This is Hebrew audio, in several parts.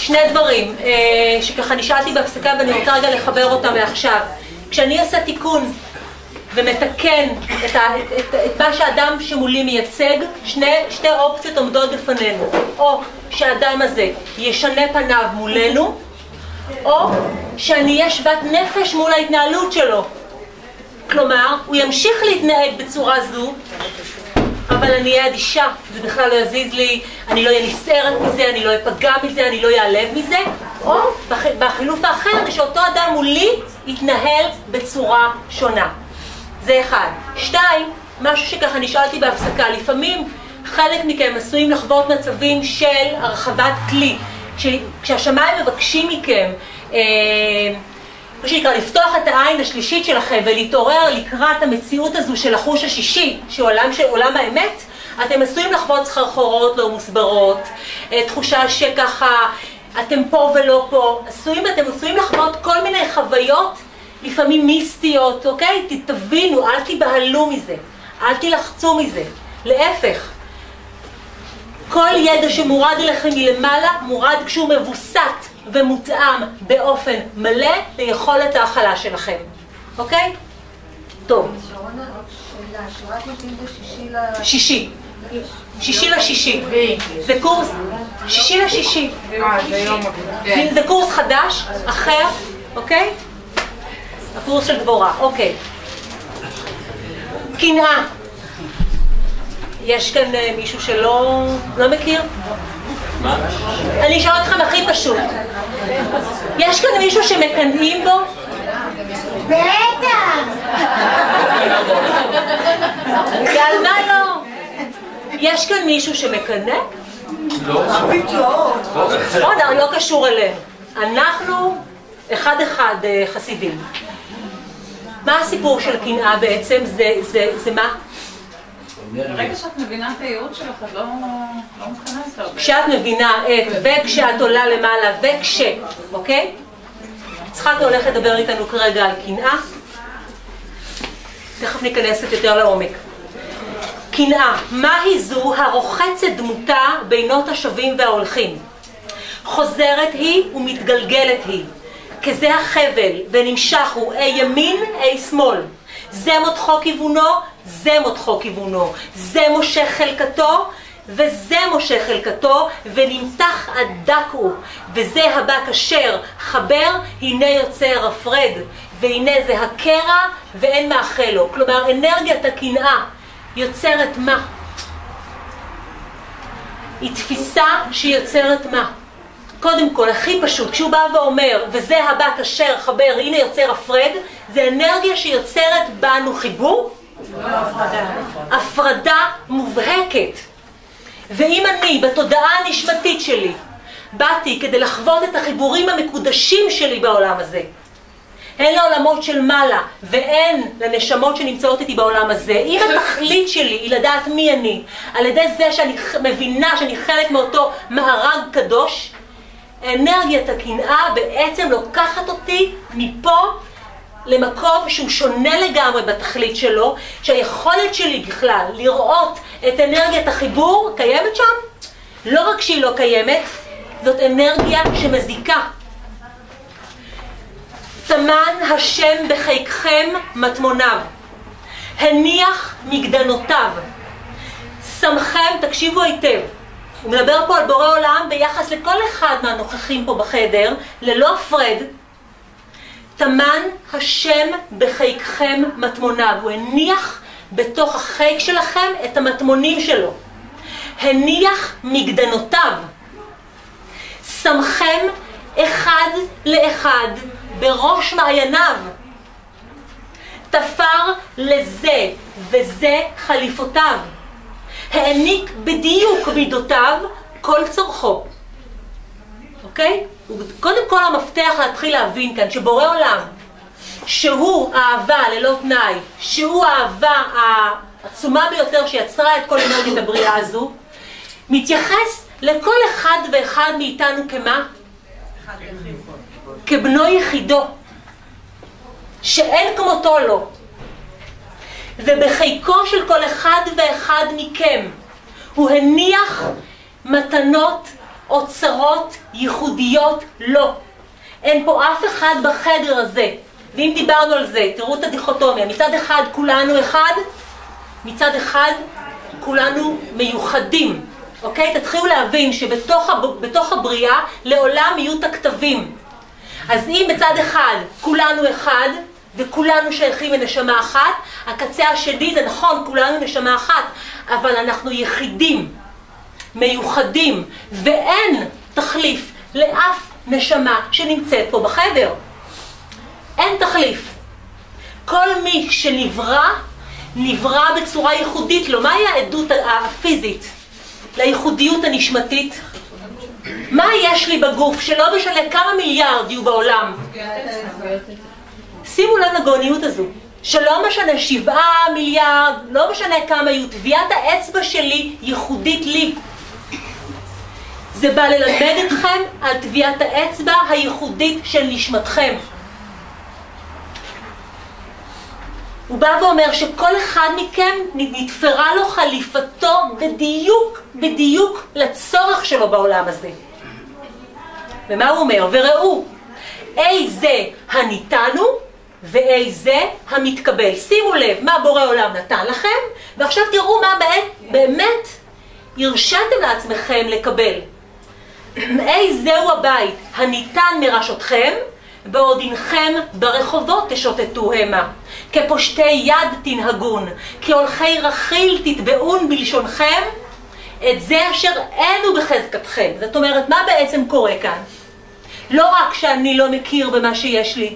שני דברים שככה נשאלתי בהפסקה ואני רוצה רגע לחבר אותם מעכשיו. כשאני עושה תיקון ומתקן את מה שהאדם שמולי מייצג, שתי אופציות עומדות בפנינו. או שהאדם הזה ישנה פניו מולנו, או שאני אהיה שוות נפש מול ההתנהלות שלו. כלומר, הוא ימשיך להתנהג בצורה זו, אבל אני אהיה אדישה, זה בכלל לא יזיז לי, אני לא אהיה נסערת מזה, אני לא אפגע מזה, אני לא אעלב מזה, או בחילוף האחר, שאותו אדם מולי יתנהל בצורה שונה. זה אחד. שתיים, משהו שככה נשאלתי בהפסקה, לפעמים חלק מכם עשויים לחוות מצבים של הרחבת כלי. כשהשמיים מבקשים מכם, מה שנקרא, לפתוח את העין השלישית שלכם ולהתעורר לקראת המציאות הזו של החוש השישי, שהוא עולם האמת, אתם עשויים לחוות סחרחורות לא מוסברות, תחושה שככה אתם פה ולא פה, אתם עשויים לחוות כל מיני חוויות, לפעמים מיסטיות, אוקיי? תבינו, אל תיבהלו מזה, אל תלחצו מזה, להפך. כל ידע שמורד אליכם מלמעלה, מורד כשהוא מבוסת ומותאם באופן מלא ליכולת ההכלה שלכם. אוקיי? טוב. שישי. שישי לשישי. זה קורס, שישי לשישי. זה קורס חדש, אחר, אוקיי? הקורס של גבורה, אוקיי. קנאה. יש כאן מישהו שלא מכיר? מה? אני אשאל אתכם הכי פשוט. יש כאן מישהו שמקנאים בו? בטח! ועל מה לא? יש כאן מישהו שמקנא? לא. עוד לא קשור אליהם. אנחנו אחד חסידים. מה הסיפור של קנאה בעצם? זה מה? ברגע שאת מבינה את הייעוד שלך, את לא מתכנסת הרבה. כשאת מבינה את, וכשאת עולה למעלה, אוקיי? יצחק הולך לדבר איתנו כרגע על קנאה. תכף ניכנס יותר לעומק. קנאה, מהי זו הרוחצת דמותה בינות השווים וההולכים? חוזרת היא ומתגלגלת היא. כזה החבל ונמשך הוא אי ימין אי שמאל. זה מותחו כיוונו, זה מותחו כיוונו. זה מושך חלקתו וזה מושך חלקתו, ונמתח הדק הוא. וזה הבא כשר חבר, הנה יוצר הפרד. והנה זה הקרע ואין מאחל לו. כלומר, אנרגיית הקנאה יוצרת מה? היא תפיסה שיוצרת מה? קודם כל, הכי פשוט, כשהוא בא ואומר, וזה הבא כשר חבר, הנה יוצר הפרד, זה אנרגיה שיוצרת בנו חיבור? לא, הפרדה. הפרדה מובהקת. ואם אני, בתודעה הנשמתית שלי, באתי כדי לחוות את החיבורים המקודשים שלי בעולם הזה, הן לעולמות של מעלה והן לנשמות שנמצאות איתי בעולם הזה, אם התכלית שלי היא לדעת מי אני, על ידי זה שאני מבינה שאני חלק מאותו מארג קדוש, אנרגיית הקנאה בעצם לוקחת אותי מפה למקום שהוא שונה לגמרי בתכלית שלו, שהיכולת שלי בכלל לראות את אנרגיית החיבור קיימת שם. לא רק שהיא לא קיימת, זאת אנרגיה שמזיקה. תמן השם בחיקכם מטמוניו, הניח מגדנותיו, שמכם, תקשיבו היטב, הוא מדבר פה על בורא עולם ביחס לכל אחד מהנוכחים פה בחדר, ללא הפרד. תמן השם בחיקכם מטמוניו, הוא הניח בתוך החיק שלכם את המטמונים שלו. הניח מגדנותיו, שמכם אחד לאחד בראש מעייניו, תפר לזה וזה חליפותיו, העניק בדיוק מידותיו כל צורכו. אוקיי? קודם כל המפתח להתחיל להבין כאן שבורא עולם, שהוא האהבה ללא תנאי, שהוא האהבה העצומה ביותר שיצרה את כל אנרגיית הבריאה הזו, מתייחס לכל אחד ואחד מאיתנו כמה? כבנו יחידו, שאין כמותו לו. ובחיקו של כל אחד ואחד מכם הוא הניח מתנות אוצרות ייחודיות לא. אין פה אף אחד בחדר הזה. ואם דיברנו על זה, תראו את הדיכוטומיה. מצד אחד כולנו אחד, מצד אחד כולנו מיוחדים. אוקיי? תתחילו להבין שבתוך הבריאה לעולם יהיו את הכתבים. אז אם בצד אחד כולנו אחד, וכולנו שייכים לנשמה אחת, הקצה השני זה נכון, כולנו נשמה אחת, אבל אנחנו יחידים, מיוחדים, ואין תחליף לאף נשמה שנמצאת פה בחדר. אין תחליף. כל מי שנברא, נברא בצורה ייחודית לו. מהי העדות הפיזית לייחודיות הנשמתית? מה יש לי בגוף שלא משנה כמה מיליארד יהיו בעולם? שימו לב לגאוניות הזו, שלא משנה 7 מיליארד, לא משנה כמה יהיו, טביעת האצבע שלי ייחודית לי. זה בא ללמד אתכם על טביעת האצבע הייחודית של נשמתכם. הוא בא ואומר שכל אחד מכם נתפרה לו חליפתו בדיוק לצורך שלו בעולם הזה. ומה הוא אומר? וראו, איזה הניתנו ואיזה המתקבל. שימו לב מה בורא עולם נתן לכם, ועכשיו תראו מה באמת הרשתם לעצמכם לקבל. איזהו הבית הניתן מראשותכם, בעוד אינכם ברחובות תשוטטו המה. כפושטי יד תנהגון, כהולכי רכיל תטבעון בלשונכם, את זה אשר אינו בחזקתכם. זאת אומרת, מה בעצם קורה כאן? לא רק שאני לא מכיר במה שיש לי,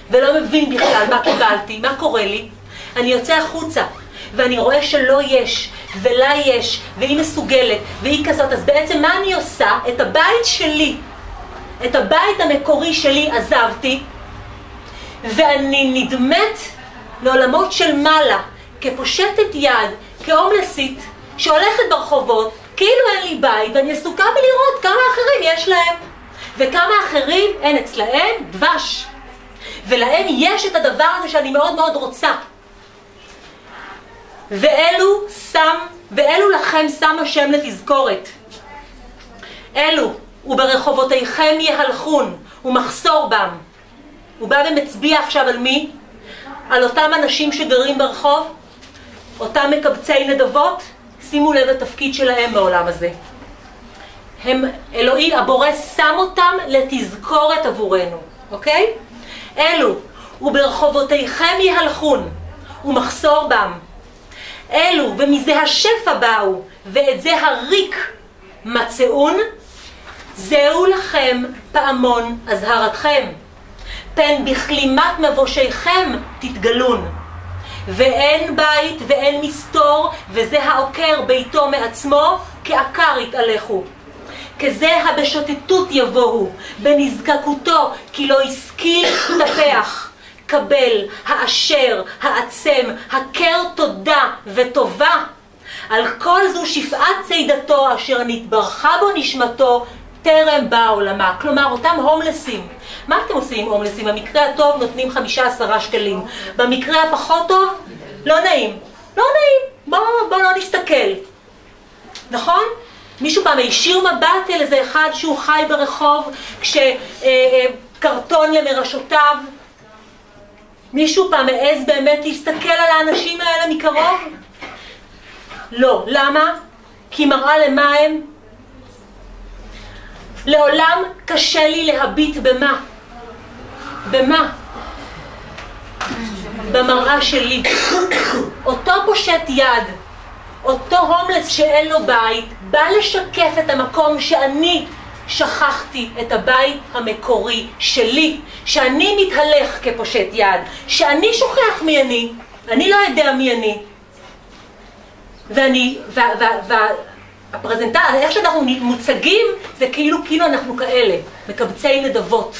ולא מבין בכלל מה קיבלתי, מה קורה לי, אני יוצא החוצה, ואני רואה שלא יש, ולה יש, והיא מסוגלת, והיא כזאת, אז בעצם מה אני עושה? את הבית שלי, את הבית המקורי שלי עזבתי, ואני נדמת לעולמות של מעלה, כפושטת יד, כהומלסית, שהולכת ברחובות, כאילו אין לי בית, ואני עסוקה בלראות כמה אחרים יש להם, וכמה אחרים אין אצלהם דבש. ולהם יש את הדבר הזה שאני מאוד מאוד רוצה. ואלו לכם שם השם לתזכורת. אלו, וברחובותיכם יהלכון, ומחסור בם. הוא בא ומצביע עכשיו על מי? על אותם אנשים שגרים ברחוב, אותם מקבצי נדבות. שימו לב לתפקיד שלהם בעולם הזה. אלוהי, הבורא שם אותם לתזכורת עבורנו, אוקיי? אלו, וברחובותיכם יהלכון, ומחסור בם. אלו, ומזה השפע באו, ואת זה הריק מצאון, זהו לכם פעמון אזהרתכם. פן בכלימת מבושיכם תתגלון. ואין בית ואין מסתור, וזה העוקר ביתו מעצמו, כעקר יתהלכו. כזה הבשוטטות יבואו, בנזקקותו, כי לא השכיל תפח. קבל, האשר, העצם, הכר תודה וטובה. על כל זו שפעת צידתו, אשר נתברכה בו נשמתו, טרם בא עולמה. כלומר, אותם הומלסים. מה אתם עושים עם הומלסים? במקרה הטוב נותנים 5-10 שקלים. במקרה הפחות טוב, לא נעים. לא נעים. בוא לא נסתכל. נכון? מישהו פעם הישיר מבט אל איזה אחד שהוא חי ברחוב, כשקרטון למרשותיו? מישהו פעם העז באמת להסתכל על האנשים האלה מקרוב? לא. למה? כי מראה למה הם? לעולם קשה לי להביט במה? במה? במראה שלי. אותו פושט יד, אותו הומלס שאין לו בית, בא לשקף את המקום שאני שכחתי, את הבית המקורי שלי, שאני מתהלך כפושט יד, שאני שוכח מי אני לא יודע מי אני. והפרזנטציה, איך שאנחנו מוצגים, זה כאילו אנחנו כאלה, מקבצי נדבות.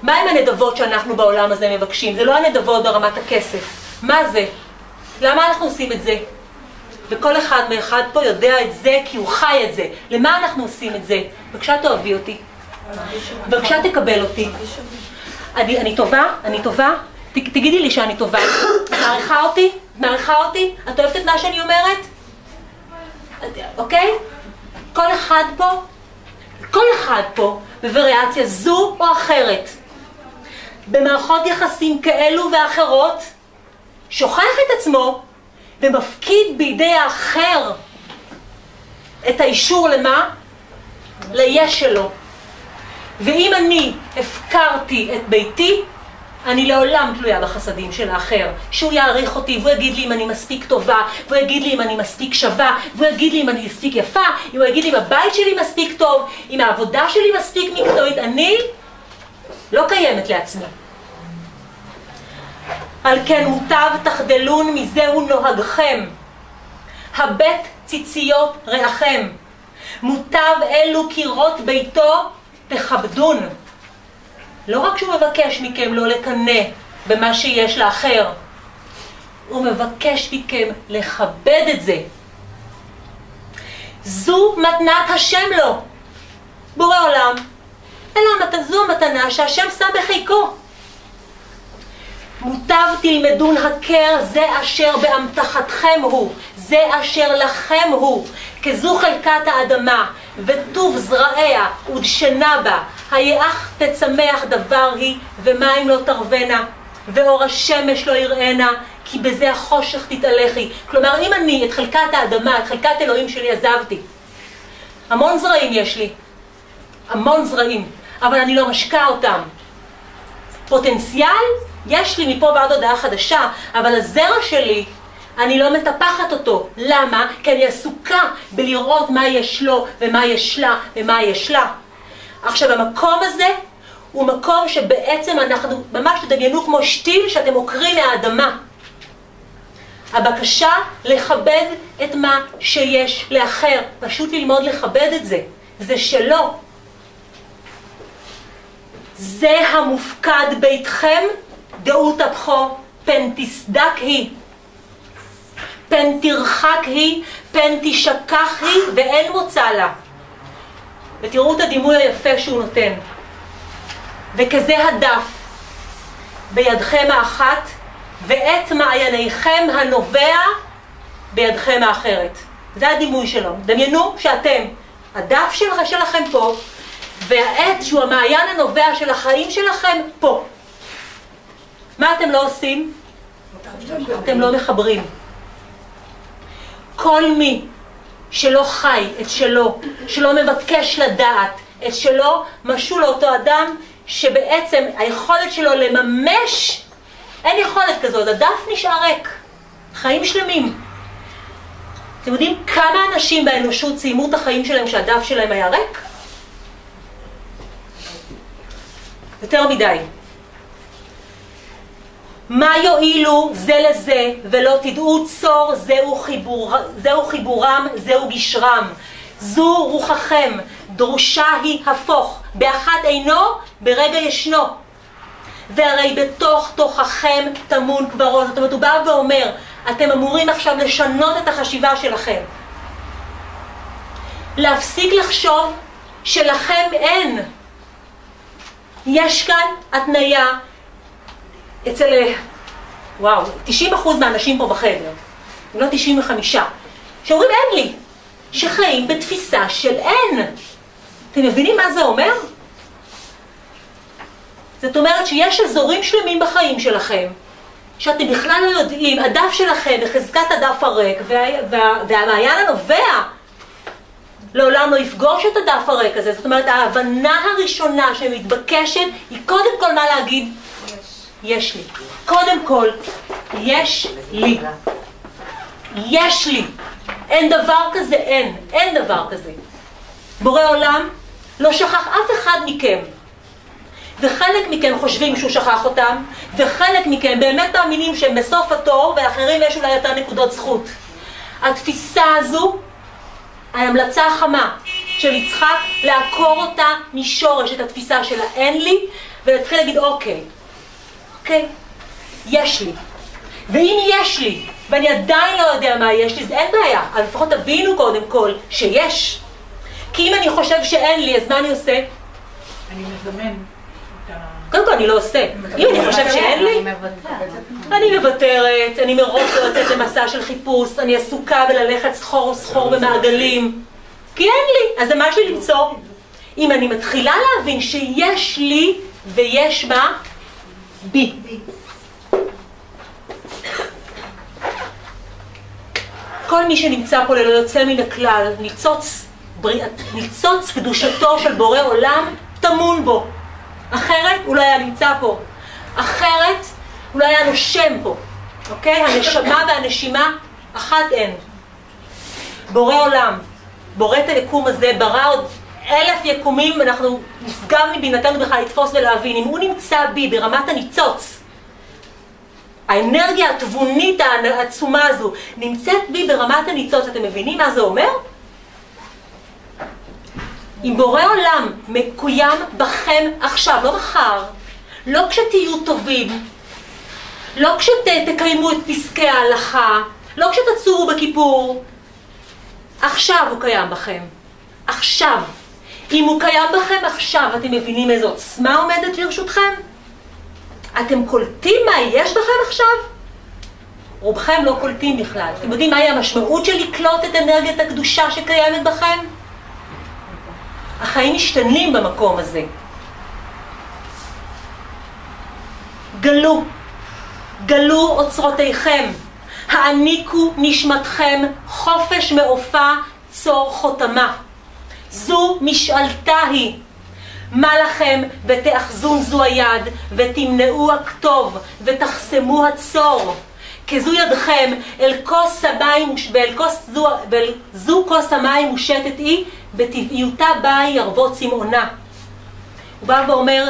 מה הם הנדבות שאנחנו בעולם הזה מבקשים? זה לא הנדבות ברמת הכסף. מה זה? למה אנחנו עושים את זה? וכל אחד מאחד פה יודע את זה כי הוא חי את זה. למה אנחנו עושים את זה? בבקשה תאהבי אותי. בבקשה תקבל אותי. אני טובה? אני טובה? תגידי לי שאני טובה. מעריכה אותי? מעריכה אותי? את אוהבת את מה שאני אומרת? אוקיי? כל אחד אחד פה, כל אחד פה, בווריאציה זו או אחרת, במערכות יחסים כאלו ואחרות, שוכח את עצמו ומפקיד בידי האחר את האישור למה? ליש שלו. ואם אני הפקרתי את ביתי, אני לעולם תלויה בחסדים של האחר, שהוא יעריך אותי, והוא יגיד לי אם אני מספיק טובה, והוא יגיד לי אם אני מספיק שווה, והוא יגיד לי אם אני מספיק יפה, אם הוא יגיד לי אם הבית שלי מספיק טוב, אם העבודה שלי מספיק מקצועית. אני לא קיימת לעצמי. על כן מוטב תחדלון מזהו נוהגכם, הבט ציציות רעכם, מוטב אלו קירות ביתו תכבדון. לא רק שהוא מבקש מכם לא לקנא במה שיש לאחר, הוא מבקש מכם לכבד את זה. זו מתנת השם לו, בורא עולם, זו המתנה שהשם שם בחיקו. מוטב תלמדון הכר זה אשר באמתחתכם הוא, זה אשר לכם הוא, כזו חלקת האדמה וטוב זרעיה ודשנה בה, היאך תצמח דבר היא ומים לא תרבנה ואור השמש לא יראנה, כי בזה החושך תתהלכי. כלומר, אם אני את חלקת האדמה, את חלקת אלוהים שלי עזבתי, המון זרעים יש לי, המון זרעים, אבל אני לא משקע אותם. פוטנציאל יש לי מפה ועד הודעה חדשה, אבל הזרע שלי, אני לא מטפחת אותו. למה? כי אני עסוקה בלראות מה יש לו ומה יש לה ומה יש לה. עכשיו, המקום הזה הוא מקום שבעצם אנחנו ממש תדמיינו כמו שתיל שאתם עוקרים מהאדמה. הבקשה לכבד את מה שיש לאחר, פשוט ללמוד לכבד את זה. זה שלו. זה המופקד ביתכם, דעו תפחו, פן תסדק היא, פן תרחק היא, פן תשכח היא, ואין מוצא לה. ותראו את הדימוי היפה שהוא נותן. וכזה הדף בידכם האחת, ואת מעייניכם הנובע בידכם האחרת. זה הדימוי שלו. דמיינו שאתם, הדף שלכם פה, והעת שהוא המעיין הנובע של החיים שלכם פה. מה אתם לא עושים? אתם לא מחברים. כל מי שלא חי את שלו, שלא מבקש לדעת את שלו, משול לאותו אדם שבעצם היכולת שלו לממש, אין יכולת כזאת, הדף נשאר ריק. חיים שלמים. אתם יודעים כמה אנשים באנושות סיימו את החיים שלהם שהדף שלהם היה ריק? יותר מדי. מה יועילו זה לזה ולא תדעו צור, זהו חיבורם, זהו גשרם. זו רוחכם, דרושה היא הפוך, באחת אינו, ברגע ישנו. והרי בתוך תוככם תמון קברות. זאת אומרת, הוא בא ואומר, אתם אמורים עכשיו לשנות את החשיבה שלכם. להפסיק לחשוב שלכם אין. יש כאן התניה אצל, 90% מהאנשים פה בחדר, אם לא 95, שאומרים אין לי, שחיים בתפיסה של אין. אתם מבינים מה זה אומר? זאת אומרת שיש אזורים שלמים בחיים שלכם, שאתם בכלל לא יודעים, הדף שלכם בחזקת הדף הריק, והמעיין הנובע לעולם לא יפגוש את הדף הריק הזה. זאת אומרת, ההבנה הראשונה שמתבקשת היא קודם כל מה להגיד? יש לי. קודם כל, יש לי. יש לי. אין דבר כזה, אין דבר כזה. בורא עולם לא שכח אף אחד מכם. וחלק מכם חושבים שהוא שכח אותם, וחלק מכם באמת מאמינים שהם בסוף התור, ואחרים יש אולי יותר נקודות זכות. התפיסה הזו, ההמלצה החמה של יצחק, לעקור אותה משורש, את התפיסה של האין לי, ולהתחיל להגיד אוקיי, יש לי. ואם יש לי, ואני עדיין לא יודע מה יש לי, זה אין בעיה, אבל לפחות תבינו קודם כל שיש. כי אם אני חושב שאין לי, אז מה אני עושה? אני מזמן. קודם כל אני לא עושה. אם אני חושב שאין לי, אני מוותרת, אני מראש לא יוצאת למסע של חיפוש, אני עסוקה בללכת סחור במעגלים. כי אין לי, אז מה יש לי למצוא? אם אני מתחילה להבין שיש לי ויש מה? בי. כל מי שנמצא פה ללא יוצא מן הכלל, ניצוץ קדושתו של בורא עולם, טמון בו. אחרת הוא לא היה נמצא פה. אחרת הוא לא היה נושם פה. אוקיי? הנשמה והנשימה אחת אין. בורא עולם, בורא את היקום הזה, ברא עוד 1000 יקומים, אנחנו נשגב מבינתנו בכלל לתפוס ולהבין. אם הוא נמצא בי ברמת הניצוץ, האנרגיה התבונית העצומה הזו נמצאת בי ברמת הניצוץ, אתם מבינים מה זה אומר? אם בורא עולם מקוים בכם עכשיו, לא מחר, לא כשתהיו טובים, לא כשתקיימו את פסקי ההלכה, לא כשתצורו בכיפור, עכשיו הוא קיים בכם. עכשיו. אם הוא קיים בכם עכשיו, אתם מבינים איזו עוצמה עומדת לרשותכם? אתם קולטים מה יש בכם עכשיו? רובכם לא קולטים בכלל. אתם יודעים מהי המשמעות של לקלוט את אנרגיית הקדושה שקיימת בכם? החיים משתנים במקום הזה. גלו אוצרותיכם, העניקו נשמתכם חופש מעופה צור חותמה. זו משאלתה היא. מה לכם ותאחזון זו היד ותמנעו הכתוב ותחסמו הצור. כזו ידכם אל כוס המים זו כוס המים מושטת היא, בטבעיותה באה ירבות צמאונה. הוא בא ואומר,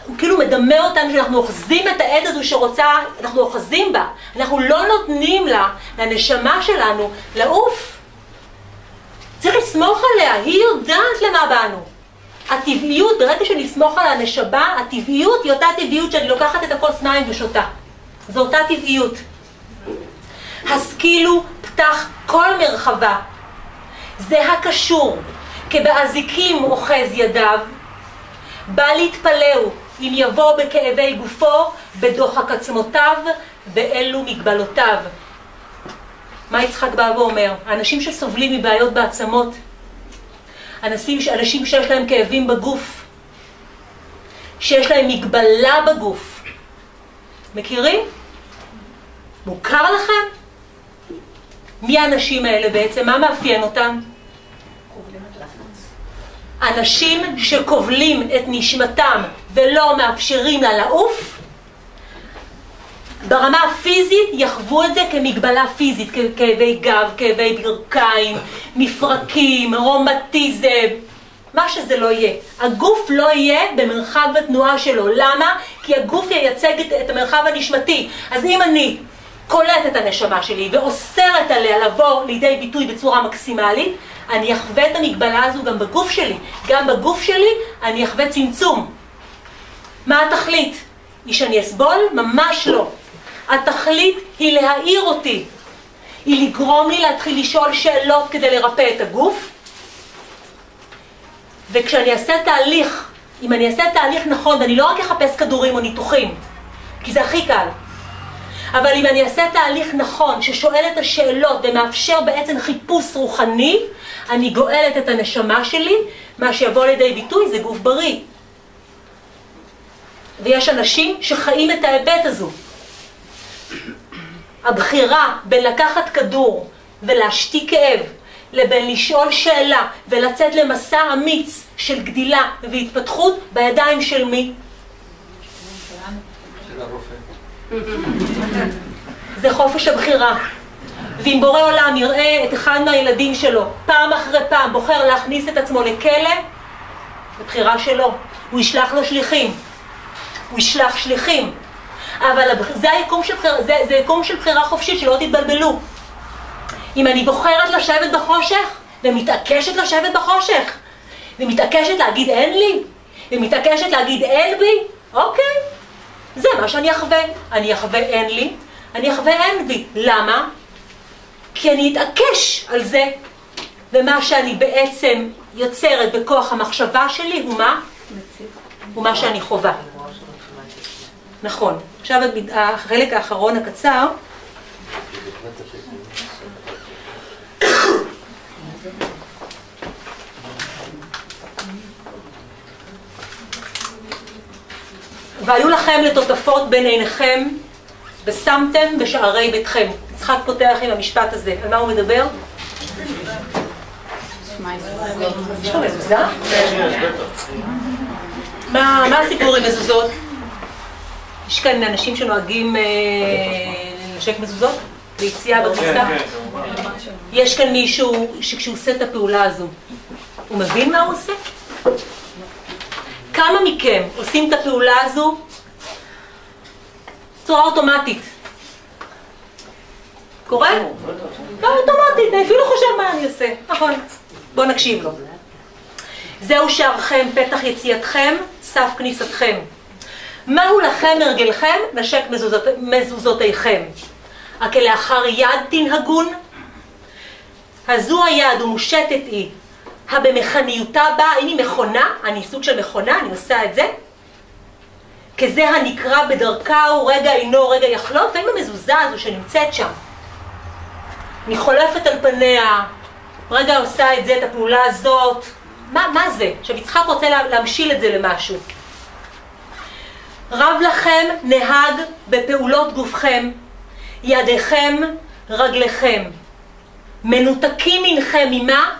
הוא כאילו מדמה אותנו שאנחנו אוחזים את העד הזו שרוצה, אנחנו אוחזים בה. אנחנו לא נותנים לה, לנשמה שלנו, לעוף. צריך לסמוך עליה, היא יודעת למה באנו. הטבעיות, ברגע שנסמוך על הנשמה, הטבעיות היא אותה טבעיות שאני לוקחת את הכוס מים ושותה. זו אותה טבעיות. השכילו פתח כל מרחבה. זה הקשור, כבאזיקים אוחז ידיו, בא להתפלאו, אם יבוא בכאבי גופו, בדוחק עצמותיו, באלו מגבלותיו. מה יצחק בא ואומר? האנשים שסובלים מבעיות בעצמות, אנשים שיש להם כאבים בגוף, שיש להם מגבלה בגוף. מכירים? מוכר לכם? מי האנשים האלה בעצם? מה מאפיין אותם? אנשים שקובלים את נשמתם ולא מאפשרים לה לעוף, ברמה הפיזית יחוו את זה כמגבלה פיזית, כאבי גב, כאבי ברכיים, מפרקים, רומטיזם, מה שזה לא יהיה. הגוף לא יהיה במרחב התנועה שלו. למה? כי הגוף ייצג את המרחב הנשמתי. אז אם אני קולט את הנשמה שלי ואוסרת עליה לבוא לידי ביטוי בצורה מקסימלית, אני אחווה את המגבלה הזו גם בגוף שלי. גם בגוף שלי אני אחווה צמצום. מה התכלית? היא שאני אסבול? ממש לא. התכלית היא להעיר אותי. היא לגרום לי להתחיל לשאול שאלות כדי לרפא את הגוף. וכשאני אעשה תהליך, אם אני אעשה תהליך נכון, ואני לא רק אחפש כדורים או ניתוחים, כי זה הכי קל, אבל אם אני אעשה תהליך נכון, ששואל את השאלות ומאפשר בעצם חיפוש רוחני, אני גואלת את הנשמה שלי, מה שיבוא לידי ביטוי זה גוף בריא. ויש אנשים שחיים את ההיבט הזו. הבחירה בין לקחת כדור ולהשתיק כאב, לבין לשאול שאלה ולצאת למסע אמיץ של גדילה והתפתחות, בידיים של מי? של הרופא. זה חופש הבחירה. ואם בורא עולם יראה את אחד מהילדים שלו פעם אחרי פעם בוחר להכניס את עצמו לכלא, זה בחירה שלו. הוא ישלח לו שליחים. הוא ישלח שליחים. אבל זה יקום של בחירה חופשית, שלא תתבלבלו. אם אני בוחרת לשבת בחושך, ומתעקשת לשבת בחושך, ומתעקשת להגיד אין לי, ומתעקשת להגיד אין בי, אוקיי, זה מה שאני אחווה. אני אחווה אין לי, אני אחווה אין בי. למה? כי אני אתעקש על זה, ומה שאני בעצם יוצרת בכוח המחשבה שלי הוא מה? הוא מה שאני חווה. נכון. עכשיו החלק האחרון הקצר. והיו לכם לטוטפות בין עיניכם, ושמתם בשערי ביתכם. יצחק פותח עם המשפט הזה. על מה הוא מדבר? יש פה מזוזה? מה הסיפור עם מזוזות? יש כאן אנשים שנוהגים לשק מזוזות? ליציאה בכניסה? יש כאן מישהו שכשהוא עושה את הפעולה הזו, הוא מבין מה הוא עושה? כמה מכם עושים את הפעולה הזו בצורה אוטומטית? קורה? לא אוטומטית, אני אפילו חושב מה אני עושה. נכון, בואו נקשיב לו. זהו שערכם, פתח יציאתכם, סף כניסתכם. מהו לכם הרגלכם? נשק מזוזותיכם. כלאחר יד תנהגון? הזו היד ומושטת היא, הבמכניותה בה, אם היא מכונה, אני סוג של מכונה, אני עושה את זה, כזה הנקרא בדרכה הוא רגע אינו רגע יחלוף, ואם המזוזה הזו שנמצאת שם, אני חולפת על פניה, רגע עושה את זה, את הפעולה הזאת, מה זה? עכשיו יצחק רוצה להמשיל את זה למשהו. רב לכם נהג בפעולות גופכם, ידיכם, רגליכם, מנותקים מנכם ממה?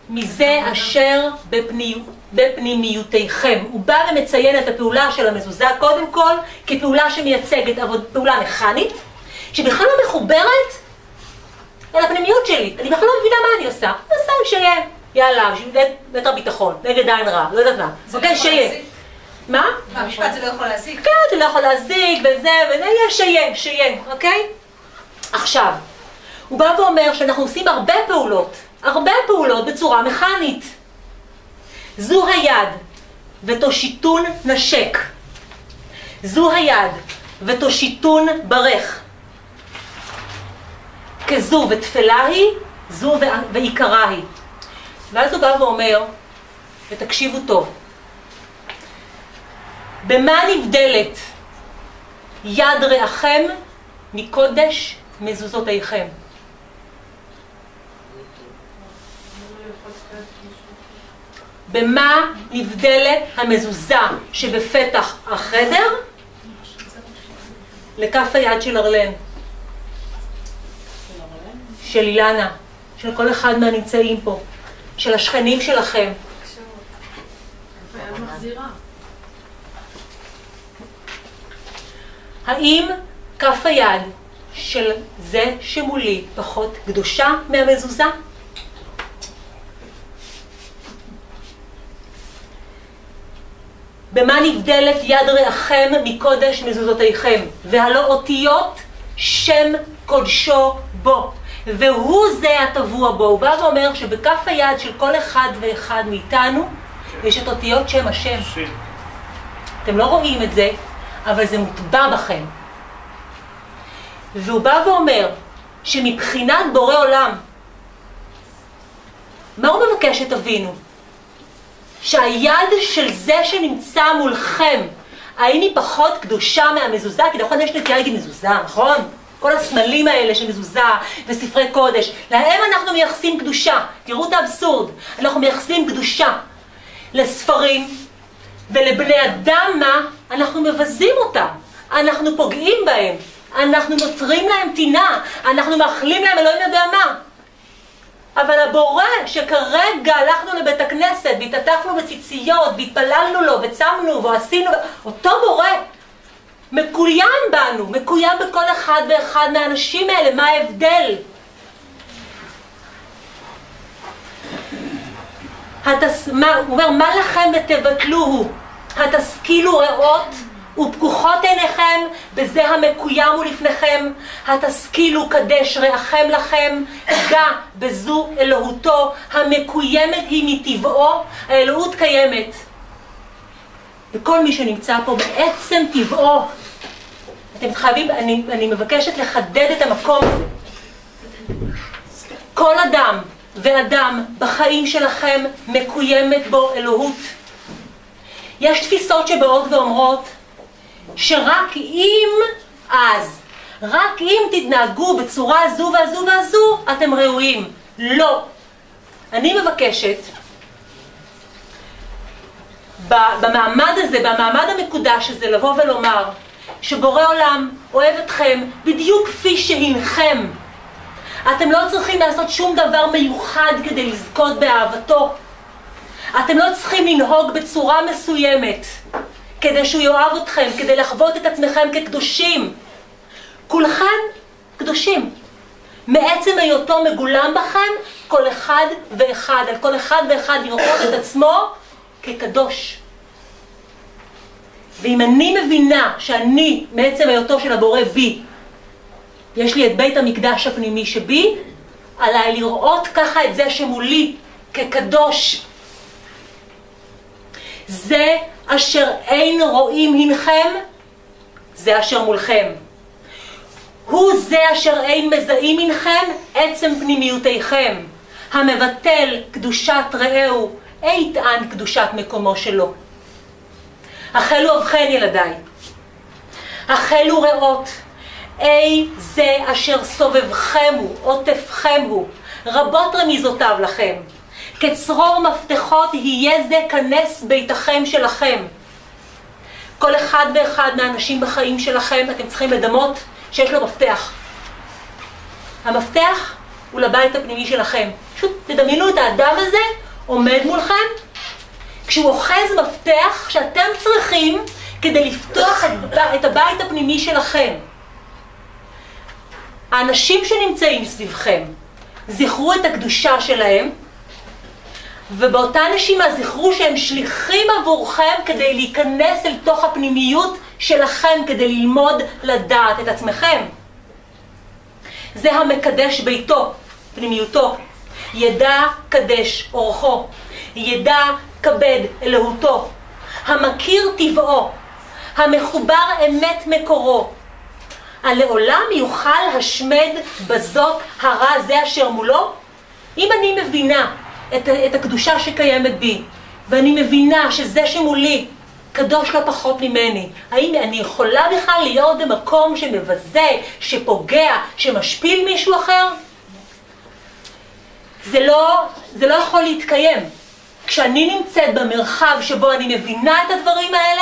מזה אשר בפנימיותיכם. הוא בא ומציין את הפעולה של המזוזה קודם כל כפעולה שמייצגת פעולה מכנית, שבכלל לא מחוברת אל הפנימיות שלי. אני בכלל לא מבינה מה אני עושה. אני עושה שיהיה, יאללה, נגד הביטחון, נגד עין רע, לא יודעת מה. אוקיי, שיהיה. מה? המשפט זה לא יכול להזיק. כן, זה לא יכול להזיק וזה, שיהיה, אוקיי? עכשיו, הוא בא ואומר שאנחנו עושים הרבה פעולות בצורה מכנית. זו היד ותושיטון נשק. זו היד ותושיטון ברך. כזו ותפלה היא, זו ועיקרה היא. ואז הוא בא ואומר, ותקשיבו טוב, במה נבדלת יד רעכם מקודש מזוזותיכם? במה נבדלת המזוזה שבפתח החדר לכף היד של ארלן, של אילנה, של כל אחד מהנמצאים פה, של השכנים שלכם? האם כף היד של זה שמולי פחות קדושה מהמזוזה? במה נבדלת יד רעכם מקודש מזוזותיכם? והלא אותיות שם קודשו בו, והוא זה הטבוע בו. הוא בא ואומר שבכף היד של כל אחד ואחד מאיתנו יש את אותיות שם השם. אתם לא רואים את זה, אבל זה מוטבע בכם. והוא בא ואומר שמבחינת בורא עולם, מה הוא מבקש שתבינו? שהיד של זה שנמצא מולכם, האם היא פחות קדושה מהמזוזה? כי נכון יש נטייה להגיד מזוזה, נכון? כל הסמלים האלה של מזוזה וספרי קודש, להם אנחנו מייחסים קדושה. תראו את האבסורד, אנחנו מייחסים קדושה לספרים ולבני אדם. מה? אנחנו מבזים אותם, אנחנו פוגעים בהם, אנחנו נותרים להם טינה, אנחנו מאכלים להם אלוהים יודע מה. אבל הבורא שכרגע הלכנו לבית הכנסת והתעטפנו בציציות והתפללנו לו וצמנו ועשינו, אותו בורא מקוים בנו, מקוים בכל אחד ואחד מהאנשים האלה. מה ההבדל? הוא אומר, מה לכם ותבטלוהו? התשכילו ראות ופקוחות עיניכם, בזה המקוים הוא לפניכם. התשכילו קדש רעכם לכם, גע בזו אלוהותו, המקוימת היא מטבעו. האלוהות קיימת וכל מי שנמצא פה בעצם טבעו. אתם חייבים, אני מבקשת לחדד את המקום הזה. כל אדם ואדם בחיים שלכם מקוימת בו אלוהות. יש תפיסות שבאות ואומרות שרק אם אז, רק אם תתנהגו בצורה הזו והזו והזו, אתם ראויים. לא. אני מבקשת במעמד הזה, במעמד המקודש הזה, לבוא ולומר שבורא עולם אוהב אתכם בדיוק כפי שהנכם. אתם לא צריכים לעשות שום דבר מיוחד כדי לזכות באהבתו. אתם לא צריכים לנהוג בצורה מסוימת כדי שהוא יאהב אתכם, כדי לחוות את עצמכם כקדושים. כולכם קדושים. מעצם היותו מגולם בכם, כל אחד ואחד, על כל אחד ואחד לראות את עצמו כקדוש. ואם אני מבינה שאני, מעצם היותו של הבורא בי, יש לי את בית המקדש הפנימי שבי, עליי לראות ככה את זה שמולי כקדוש. זה אשר אין רואים הנכם, זה אשר מולכם. הוא זה אשר אין מזהים הנכם, עצם פנימיותיכם. המבטל קדושת רעהו, יטען קדושת מקומו שלו. החלו אבכן ילדיי, החלו ראות, זה אשר סובבכם הוא, עוטפכם הוא, רבות רמיזותיו לכם. כצרור מפתחות יהיה זה כנס ביתכם שלכם. כל אחד ואחד מהאנשים בחיים שלכם, אתם צריכים לדמות שיש לו מפתח. המפתח הוא לבית הפנימי שלכם. פשוט תדמיינו את האדם הזה עומד מולכם, כשהוא אוחז מפתח שאתם צריכים כדי לפתוח את הבית הפנימי שלכם. האנשים שנמצאים סביבכם, זכרו את הקדושה שלהם, ובאותה נשימה זכרו שהם שליחים עבורכם כדי להיכנס אל תוך הפנימיות שלכם, כדי ללמוד לדעת את עצמכם. זה המקדש ביתו, פנימיותו. ידע קדש אורחו, ידע כבד אלוהותו, המכיר טבעו, המחובר אמת מקורו. הלעולם יוכל השמד בזאת הרע זה אשר מולו? אם אני מבינה את הקדושה שקיימת בי, ואני מבינה שזה שמולי קדוש לא פחות ממני, האם אני יכולה בכלל להיות במקום שמבזה, שפוגע, שמשפיל מישהו אחר? זה לא יכול להתקיים. כשאני נמצאת במרחב שבו אני מבינה את הדברים האלה,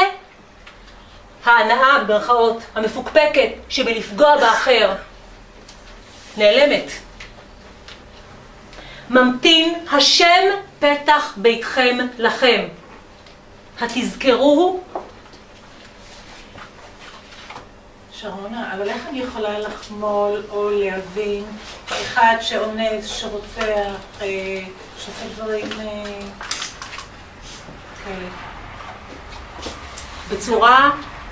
ההנאה במרכאות המפוקפקת שבלפגוע באחר נעלמת. ממתין השם פתח ביתכם לכם. התזכרו. שרונה, אבל איך אני יכולה לחמול או להבין אחד שאונס, שרוצח, שעושה דברים כאלה? בצורה,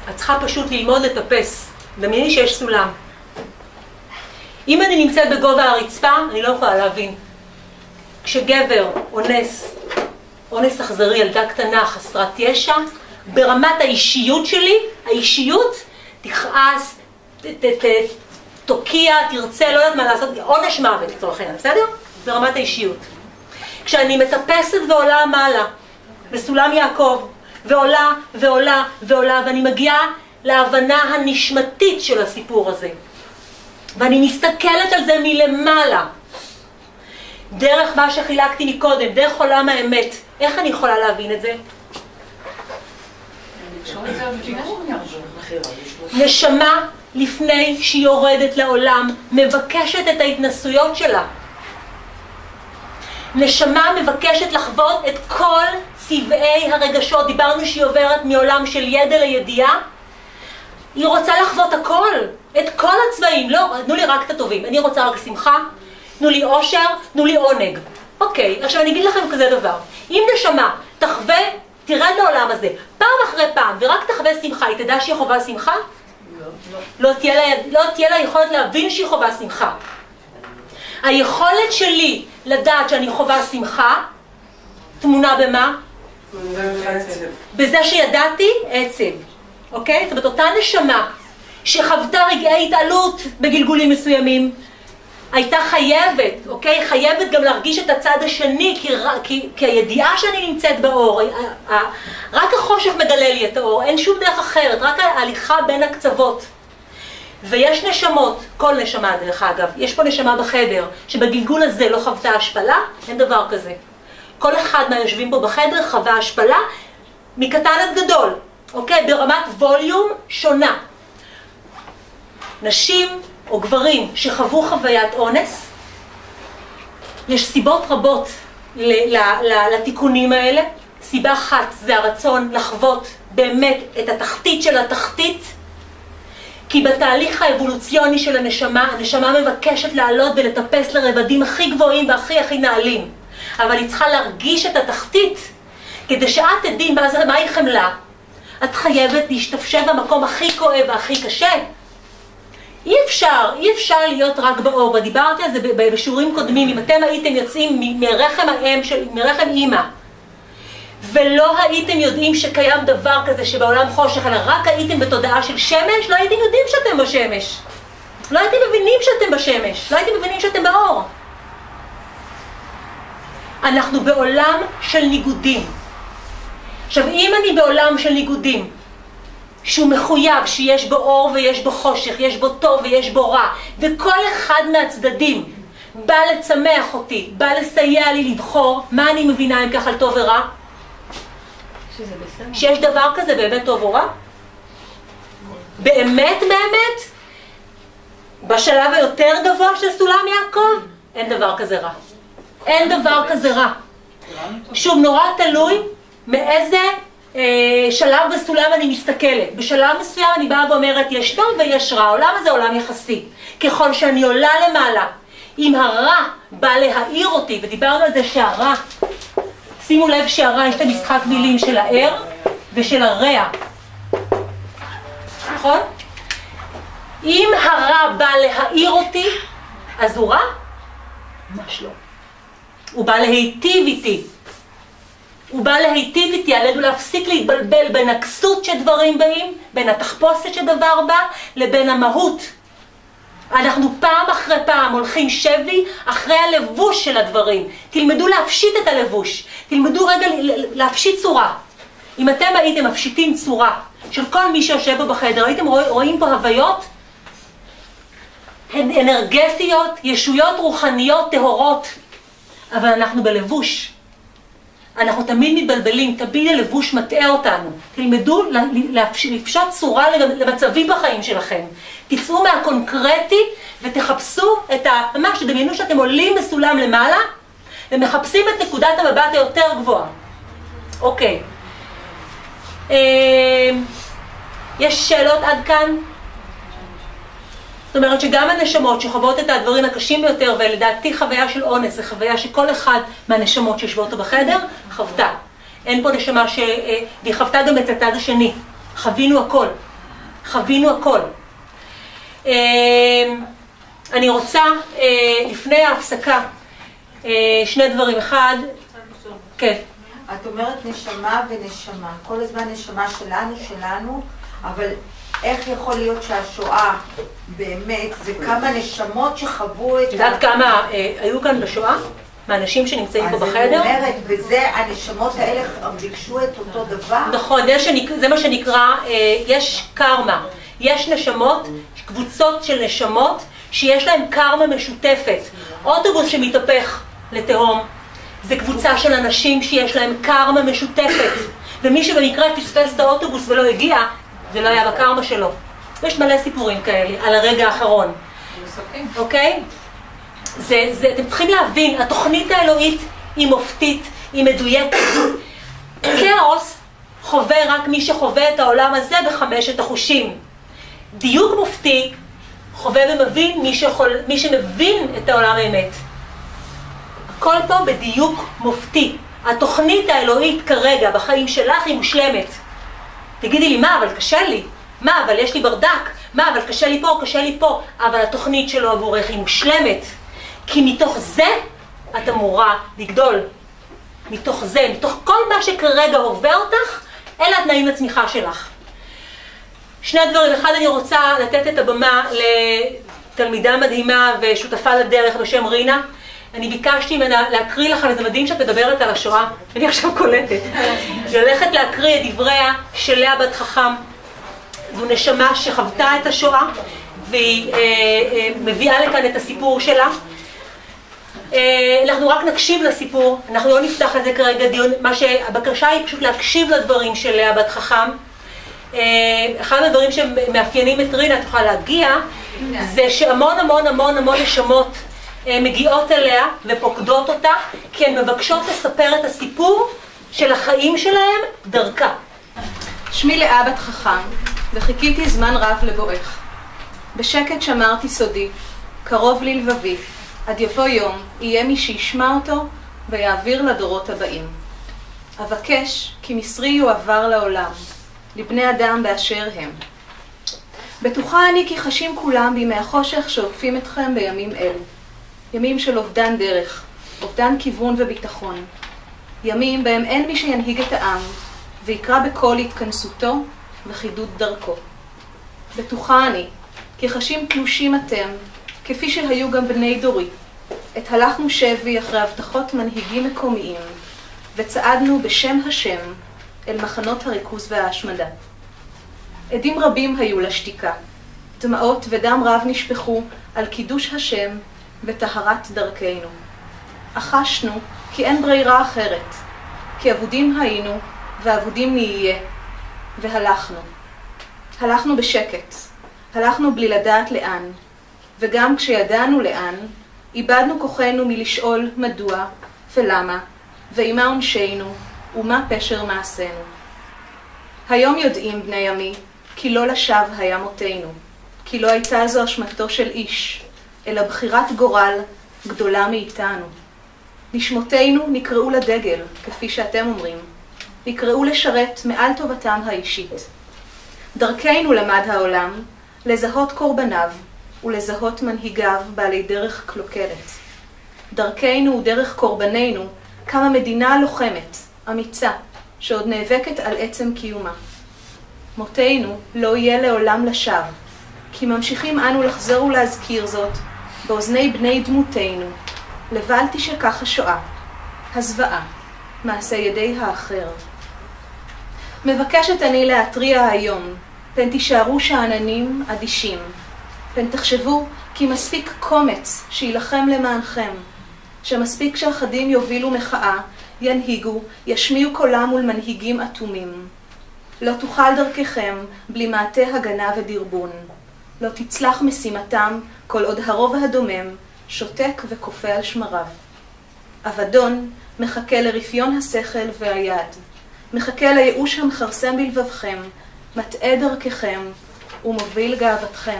את צריכה פשוט ללמוד לטפס. דמייני שיש סולם. אם אני נמצאת בגובה הרצפה, אני לא יכולה להבין. כשגבר אונס אכזרי, ילדה קטנה, חסרת ישע, ברמת האישיות שלי, האישיות תכעס, תוקיע, תרצה, לא יודעת מה לעשות, עונש מוות לצורך העניין, בסדר? ברמת האישיות. כשאני מטפסת ועולה מעלה, בסולם יעקב, ועולה ועולה ועולה, ואני מגיעה להבנה הנשמתית של הסיפור הזה. ואני מסתכלת על זה מלמעלה. דרך מה שחילקתי מקודם, דרך עולם האמת. איך אני יכולה להבין את זה? נשמה לפני שהיא יורדת לעולם מבקשת את ההתנסויות שלה. נשמה מבקשת לחוות את כל צבעי הרגשות. דיברנו שהיא עוברת מעולם של ידע לידיעה. היא רוצה לחוות הכל, את כל הצבעים. לא, תנו לי רק את הטובים. אני רוצה רק שמחה, תנו לי אושר, תנו לי עונג. אוקיי, עכשיו אני אגיד לכם כזה דבר. אם נשמה תחווה, תרד לעולם הזה, פעם אחרי פעם, ורק תחווה שמחה, היא תדע שהיא חווה שמחה? לא תהיה לה יכולת להבין שהיא חווה שמחה. היכולת שלי לדעת שאני חווה שמחה, תמונה במה? בזה שידעתי עצב. אוקיי? זאת אומרת, אותה נשמה שחוותה רגעי התעלות בגלגולים מסוימים, הייתה חייבת, אוקיי? חייבת גם להרגיש את הצד השני, כי הידיעה שאני נמצאת באור, רק החושך מגלה לי את האור, אין שום דרך אחרת, רק ההליכה בין הקצוות. ויש נשמות, כל נשמה דרך אגב, יש פה נשמה בחדר, שבגלגול הזה לא חוותה השפלה, אין דבר כזה. כל אחד מהיושבים פה בחדר חווה השפלה, מקטן עד גדול, אוקיי? ברמת ווליום שונה. נשים או גברים שחוו חוויית אונס, יש סיבות רבות לתיקונים האלה. סיבה אחת זה הרצון לחוות באמת את התחתית של התחתית, כי בתהליך האבולוציוני של הנשמה מבקשת לעלות ולטפס לרבדים הכי גבוהים והכי נעלים. אבל היא צריכה להרגיש את התחתית, כדי שאת תדעי מהי חמלה. את חייבת להשתפשף במקום הכי כואב והכי קשה. אי אפשר להיות רק באור, ודיברתי על זה בשיעורים קודמים. אם אתם הייתם יוצאים מרחם אימא, ולא הייתם יודעים שקיים דבר כזה שבעולם חושך, אלא רק הייתם בתודעה של שמש, לא הייתם יודעים שאתם בשמש. לא הייתם מבינים שאתם בשמש, לא הייתם מבינים שאתם באור. אנחנו בעולם של ניגודים. עכשיו, אם אני בעולם של ניגודים, שהוא מחויב, שיש בו אור ויש בו חושך, יש בו טוב ויש בו רע, וכל אחד מהצדדים בא לצמח אותי, בא לסייע לי לבחור, מה אני מבינה אם כך על טוב ורע? שזה בסדר. שיש דבר כזה באמת טוב או רע? באמת? בשלב היותר גבוה של סולם יעקב, אין דבר כזה רע. אין דבר כזה רע. שוב, נורא תלוי מאיזה שלב בסולם אני מסתכלת. בשלב מסוים אני באה ואומרת, יש טוב ויש רע. העולם הזה עולם יחסי. ככל שאני עולה למעלה, אם הרע בא להעיר אותי, ודיברנו על זה שהרע, שימו לב שהרע יש את המשחק מילים של הער ושל הרע. נכון? אם הרע בא להעיר אותי, אז הוא רע? ממש לא. הוא בא להיטיב איתי. הוא בא להיטיב איתי, עלינו להפסיק להתבלבל בין הכסות שדברים באים, בין התחפושת שדבר בא, לבין המהות. אנחנו פעם אחרי פעם הולכים שבי אחרי הלבוש של הדברים. תלמדו להפשיט את הלבוש. תלמדו רגע להפשיט צורה. אם אתם הייתם מפשיטים צורה של כל מי שיושב פה בחדר, הייתם רואים פה הוויות אנרגטיות, ישויות רוחניות, טהורות. אבל אנחנו בלבוש. אנחנו תמיד מתבלבלים, תמיד הלבוש מטעה אותנו. תלמדו לפשוט צורה למצבים בחיים שלכם. תצאו מהקונקרטי ותחפשו את ממש, תדמיינו שאתם עולים בסולם למעלה ומחפשים את נקודת המבט היותר גבוהה. אוקיי. יש שאלות עד כאן? זאת אומרת שגם הנשמות שחוות את הדברים הקשים ביותר, ולדעתי חוויה של אונס, זה חוויה שכל אחד מהנשמות שישבו אותו בחדר, חוותה. אין פה נשמה והיא חוותה גם את הצד השני. חווינו הכל. חווינו הכל. אני רוצה, לפני ההפסקה, שני דברים. אחד, כן. את אומרת נשמה ונשמה. כל הזמן נשמה שלנו, אבל איך יכול להיות שהשואה באמת זה כמה נשמות שחוו את... יודעת כמה היו כאן בשואה? מהאנשים שנמצאים פה בחדר? אז אני אומרת, וזה הנשמות האלה ביקשו את אותו דבר? נכון, זה מה שנקרא, יש קרמה. יש נשמות, קבוצות של נשמות שיש להן קרמה משותפת. אוטובוס שמתהפך לתהום, זה קבוצה של אנשים שיש להם קרמה משותפת. ומי שבמקרה פספס את האוטובוס ולא הגיע, זה לא היה בקרמה שלו. יש מלא סיפורים כאלה על הרגע האחרון. אוקיי? אתם צריכים להבין, התוכנית האלוהית היא מופתית, היא מדויקת. כאוס חווה רק מי שחווה את העולם הזה בחמשת החושים. דיוק מופתי חווה ומבין מי שמבין את העולם האמת. הכל פה בדיוק מופתי. התוכנית האלוהית כרגע בחיים שלך היא מושלמת. תגידי לי, מה, אבל קשה לי. מה, אבל יש לי ברדק. מה, אבל קשה לי פה, קשה לי פה. אבל התוכנית שלו עבורך היא מושלמת. כי מתוך זה את אמורה לגדול. מתוך זה, מתוך כל מה שכרגע עובר אותך, אלה התנאים לצמיחה שלך. שני דברים. אחד, אני רוצה לתת את הבמה לתלמידה מדהימה ושותפה לדרך בשם רינה. אני ביקשתי ממנה להקריא לך, וזה מדהים שאת מדברת על השואה. אני עכשיו קולטת. ללכת להקריא את דבריה של לאה בת חכם. זו נשמה שחוותה את השואה, והיא מביאה לכאן את הסיפור שלה. אנחנו רק נקשיב לסיפור, אנחנו לא נפתח על זה כרגע דיון, הבקשה היא פשוט להקשיב לדברים של לאה בת חכם. אחד הדברים שמאפיינים את רינה, תוכל להגיע, זה שהמון המון המון המון נשמות מגיעות אליה ופוקדות אותה, כי הן מבקשות לספר את הסיפור של החיים שלהם דרכה. שמי לאה בת חכם, וחיכיתי זמן רב לבואך. בשקט שמרתי סודי, קרוב ללבבי, עד יבוא יום יהיה מי שישמע אותו ויעביר לדורות הבאים. אבקש כי מסרי יועבר לעולם, לבני אדם באשר הם. בטוחה אני כי חשים כולם בימי החושך שעוקפים אתכם בימים אלו. ימים של אובדן דרך, אובדן כיוון וביטחון. ימים בהם אין מי שינהיג את העם, ויקרא בקול התכנסותו וחידוד דרכו. בטוחה אני כי חשים תלושים אתם, כפי שהיו גם בני דורי. את הלכנו שבי אחרי הבטחות מנהיגים מקומיים, וצעדנו בשם השם אל מחנות הריכוז וההשמדה. עדים רבים היו לשתיקה, דמעות ודם רב נשפכו על קידוש השם וטהרת דרכנו. אחשנו כי אין ברירה אחרת, כי אבודים היינו ואבודים נהיה, והלכנו. הלכנו בשקט, הלכנו בלי לדעת לאן, וגם כשידענו לאן, איבדנו כוחנו מלשאול מדוע ולמה, ועמה עונשנו, ומה פשר מעשינו. היום יודעים בני עמי, כי לא לשווא היה מותנו, כי לא הייתה זו אשמתו של איש, אלא בחירת גורל גדולה מאיתנו. נשמותינו נקראו לדגל, כפי שאתם אומרים, נקראו לשרת מעל טובתם האישית. דרכנו למד העולם, לזהות קורבניו ולזהות מנהיגיו בעלי דרך קלוקלת. דרכנו ודרך קורבנינו קמה מדינה לוחמת, אמיצה, שעוד נאבקת על עצם קיומה. מותנו לא יהיה לעולם לשווא, כי ממשיכים אנו לחזור ולהזכיר זאת באוזני בני דמותנו, לבל תשכח השואה, הזוועה, מעשה ידי האחר. מבקשת אני להתריע היום, פן תישארו שאננים אדישים, פן תחשבו כי מספיק קומץ שילחם למענכם, שמספיק שאחדים יובילו מחאה, ינהיגו, ישמיעו קולם מול מנהיגים אטומים. לא תוכל דרככם בלי מעטה הגנה ודרבון. לא תצלח משימתם כל עוד הרוב הדומם שותק וכופה על שמריו. אבדון מחכה לרפיון השכל והיד, מחכה לייאוש המכרסם בלבבכם, מטעה דרככם ומוביל גאוותכם.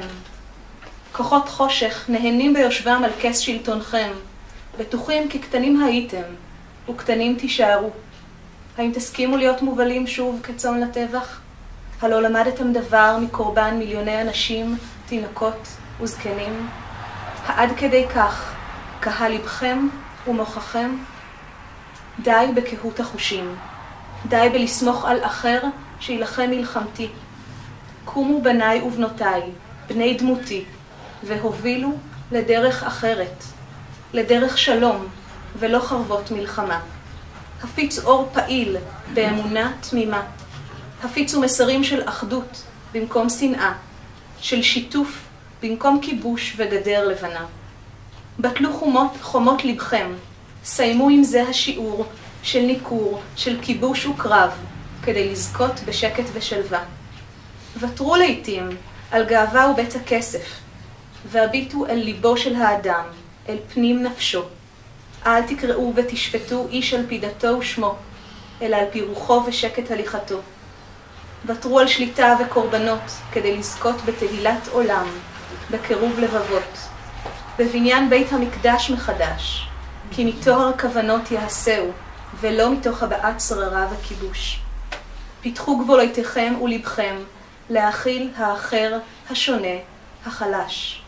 כוחות חושך נהנים ביושבם על כס שלטונכם, בטוחים כי קטנים הייתם וקטנים תישארו. האם תסכימו להיות מובלים שוב כצאן לטבח? הלא למדתם דבר מקורבן מיליוני אנשים, תינוקות וזקנים? העד כדי כך קהה לבכם ומוכחם? די בקהות החושים, די בלסמוך על אחר שילחם מלחמתי. קומו בניי ובנותיי, בני דמותי, והובילו לדרך אחרת, לדרך שלום ולא חרבות מלחמה. הפיץ אור פעיל באמונה תמימה. הפיצו מסרים של אחדות במקום שנאה, של שיתוף במקום כיבוש וגדר לבנה. בטלו חומות לבכם, סיימו עם זה השיעור של ניכור, של כיבוש וקרב, כדי לזכות בשקט ושלווה. ותרו לעתים על גאווה ובית הכסף, והביטו אל ליבו של האדם, אל פנים נפשו. אל תקראו ותשפטו איש על פידתו ושמו, אלא על פי רוחו ושקט הליכתו. ותרו על שליטה וקורבנות כדי לזכות בתהילת עולם, בקירוב לבבות, בבניין בית המקדש מחדש, כי מטוהר כוונות יעשהו, ולא מתוך הבעת שררה וכיבוש. פיתחו גבולותיכם ולבכם להכיל האחר, השונה, החלש.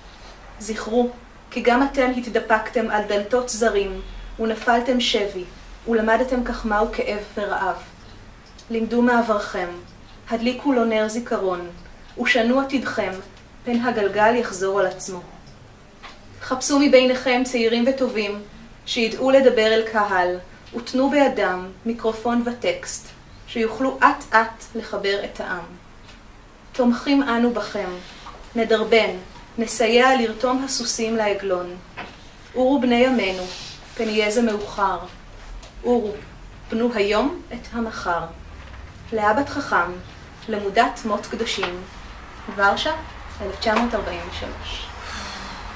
זכרו, כי גם אתם התדפקתם על דלתות זרים, ונפלתם שבי, ולמדתם כחמה וכאב ורעב. לימדו מעברכם, הדליקו לו נר זיכרון, ושנו עתידכם, פן הגלגל יחזור על עצמו. חפשו מביניכם צעירים וטובים, שידעו לדבר אל קהל, ותנו בידם מיקרופון וטקסט, שיוכלו אט-אט לחבר את העם. תומכים אנו בכם, נדרבן, נסייע לרתום הסוסים לעגלון. אורו בני ימינו, פן יהיה זה מאוחר. אורו, בנו היום את המחר. לאה בת חכם, למודת מות קדושים, ורשה, 1943.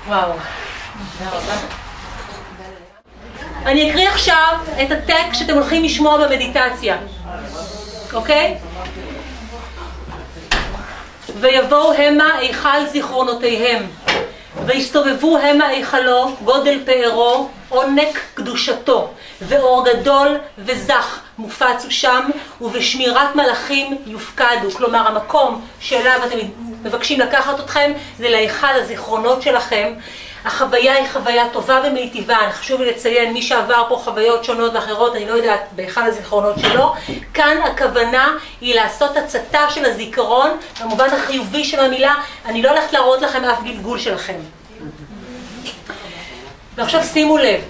וואו. אני אקריא עכשיו את הטקסט שאתם הולכים לשמוע במדיטציה, אוקיי? ויבואו המה היכל זיכרונותיהם, והסתובבו המה היכלו, גודל פארו, עונק קדושתו, ואור גדול וזך מופצו שם, ובשמירת מלאכים יופקדו. כלומר, המקום שאליו אתם מבקשים לקחת אתכם זה להיכל הזיכרונות שלכם. החוויה היא חוויה טובה ומיטיבה. חשוב לי לציין, מי שעבר פה חוויות שונות ואחרות, אני לא יודעת, בהיכל הזיכרונות שלו, כאן הכוונה היא לעשות הצתה של הזיכרון, במובן החיובי של המילה. אני לא הולכת להראות לכם אף גלגול שלכם. ועכשיו שימו לב,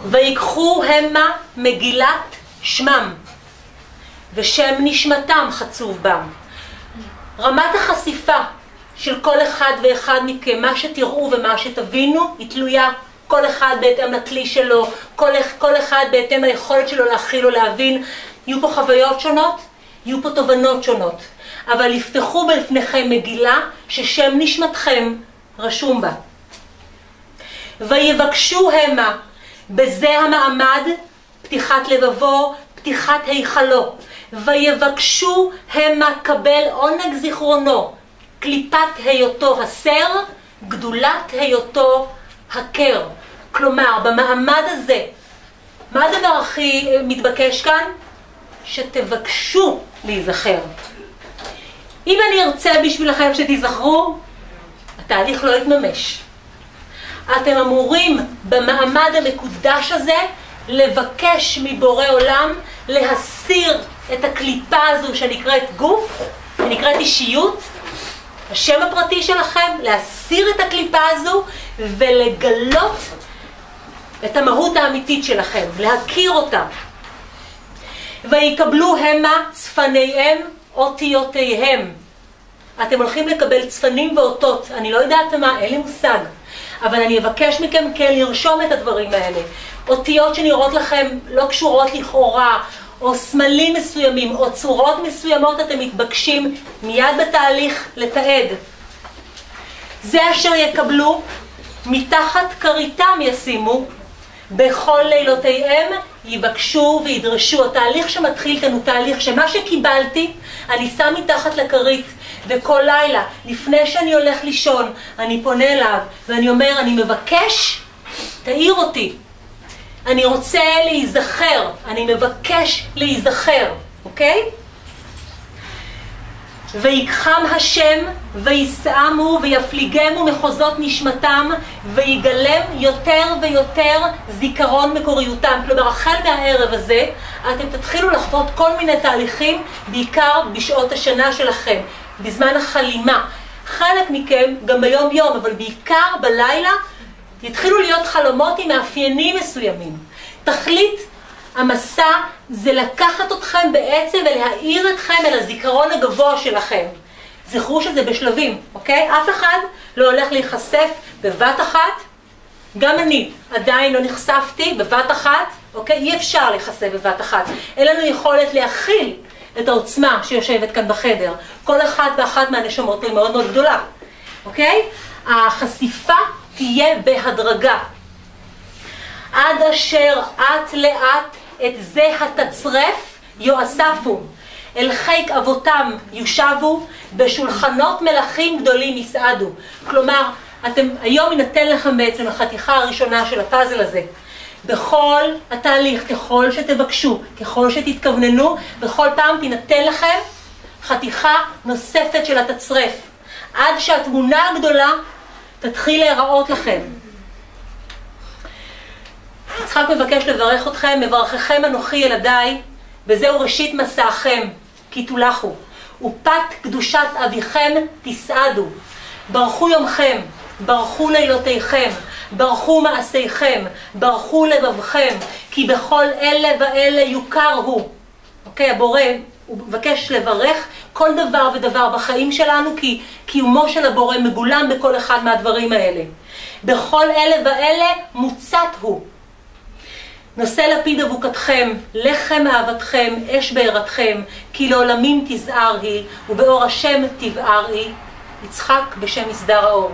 ויקחו המה מגילת שמם, ושם נשמתם חצוב בם. רמת החשיפה של כל אחד ואחד מכם, מה שתראו ומה שתבינו, היא תלויה כל אחד בהתאם לכלי שלו, כל אחד בהתאם ליכולת שלו להכיל או להבין. יהיו פה חוויות שונות, יהיו פה תובנות שונות, אבל יפתחו בפניכם מגילה ששם נשמתכם רשום בה. ויבקשו המה, בזה המעמד, פתיחת לבבו, פתיחת היכלו. ויבקשו המה קבל עונג זיכרונו, קליפת היותו הסר, גדולת היותו הקר. כלומר, במעמד הזה, מה הדבר הכי מתבקש כאן? שתבקשו להיזכר. אם אני ארצה בשבילכם שתיזכרו, התהליך לא יתממש. אתם אמורים במעמד המקודש הזה לבקש מבורא עולם להסיר את הקליפה הזו שנקראת גוף, שנקראת אישיות, השם הפרטי שלכם, להסיר את הקליפה הזו ולגלות את המהות האמיתית שלכם, להכיר אותה. ויקבלו המה צפניהם אותיותיהם. אתם הולכים לקבל צפנים ואותות, אני לא יודעת מה, אין לי מושג. אבל אני אבקש מכם כן לרשום את הדברים האלה. אותיות שנראות לכם לא קשורות לכאורה, או סמלים מסוימים, או צורות מסוימות, אתם מתבקשים מיד בתהליך לתעד. זה אשר יקבלו, מתחת כריתם ישימו, בכל לילותיהם יבקשו וידרשו. התהליך שמתחיל כאן הוא תהליך שמה שקיבלתי, אני שם מתחת לכרית, וכל לילה, לפני שאני הולך לישון, אני פונה אליו, ואני אומר, אני מבקש, תעיר אותי. אני רוצה להיזכר, אני מבקש להיזכר, אוקיי? ויקחם השם, וישאמו ויפליגמו מחוזות נשמתם, ויגלם יותר ויותר זיכרון מקוריותם. כלומר, החל מהערב הזה, אתם תתחילו לחוות כל מיני תהליכים, בעיקר בשעות השנה שלכם, בזמן החלימה. חלק מכם גם ביום יום, אבל בעיקר בלילה, יתחילו להיות חלומות עם מאפיינים מסוימים. תכלית המסע זה לקחת אתכם בעצם ולהאיר אתכם אל הזיכרון הגבוה שלכם. זכרו שזה בשלבים, אוקיי? אף אחד לא הולך להיחשף בבת אחת. גם אני עדיין לא נחשפתי בבת אחת, אוקיי? אי אפשר להיחשף בבת אחת. אין לנו יכולת להכיל את העוצמה שיושבת כאן בחדר. כל אחד ואחת מהנשמות היא מאוד מאוד גדולה, אוקיי? החשיפה תהיה בהדרגה. עד אשר את לאט את זה התצרף יואספו, אל חיק אבותם יושבו, בשולחנות מלכים גדולים יסעדו. כלומר, היום יינתן לכם בעצם החתיכה הראשונה של הפאזל הזה. בכל התהליך, ככל שתבקשו, ככל שתתכווננו, בכל פעם תינתן לכם חתיכה נוספת של התצרף, עד שהתמונה הגדולה תתחיל להיראות לכם. יצחק מבקש לברך אתכם, מברככם אנוכי ילדיי, וזהו ראשית מסעכם, כי תולחו, ופת קדושת אביכם תסעדו. ברכו יומכם, ברכו לילותיכם, ברכו מעשיכם, ברכו לבבכם, כי בכל אלה ואלה יוכר הוא. אוקיי, הבורא, הוא מבקש לברך כל דבר ודבר בחיים שלנו, כי קיומו של הבורא מגולם בכל אחד מהדברים האלה. בכל אלה ואלה מוצת הוא. נושא לפיד אבוקתכם, לחם אהבתכם, אש בעירתכם, כי לעולמים תזהר היא, ובאור השם תבער היא. יצחק בשם מסדר האור.